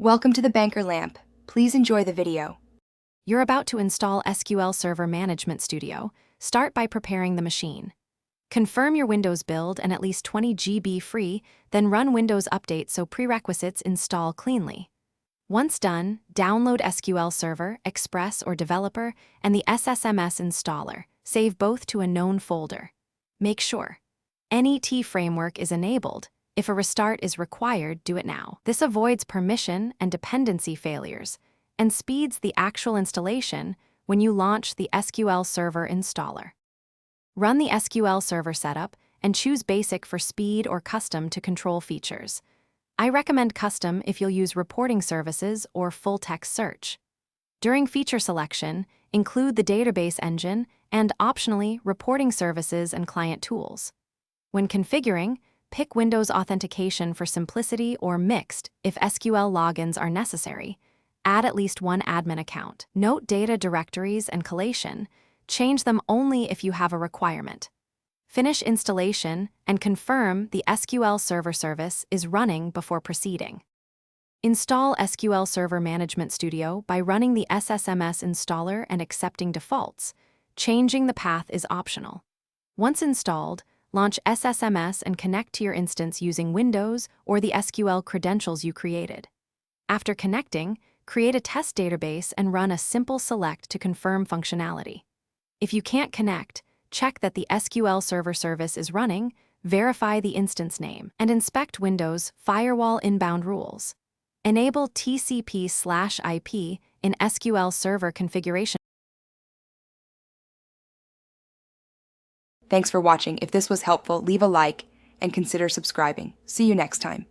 Welcome to the Banker Lamp. Please enjoy the video. You're about to install SQL Server Management Studio. Start by preparing the machine. Confirm your Windows build and at least 20 GB free, then run Windows Update so prerequisites install cleanly. Once done, download SQL Server, Express or Developer, and the SSMS installer. Save both to a known folder. Make sure NET framework is enabled. If a restart is required, do it now. This avoids permission and dependency failures and speeds the actual installation when you launch the SQL Server installer. Run the SQL Server setup and choose Basic for speed or Custom to control features. I recommend Custom if you'll use reporting services or full-text search. During feature selection, include the database engine and, optionally, reporting services and client tools. When configuring, pick Windows Authentication for simplicity or Mixed if SQL logins are necessary. Add at least one admin account. Note data directories and collation. Change them only if you have a requirement. Finish installation and confirm the SQL Server service is running before proceeding. Install SQL Server Management Studio by running the SSMS installer and accepting defaults. Changing the path is optional. Once installed, launch SSMS and connect to your instance using Windows or the SQL credentials you created. After connecting, create a test database and run a simple select to confirm functionality. If you can't connect, check that the SQL Server service is running, verify the instance name, and inspect Windows Firewall inbound rules. Enable TCP/IP in SQL Server configuration. Thanks for watching. If this was helpful, leave a like and consider subscribing. See you next time.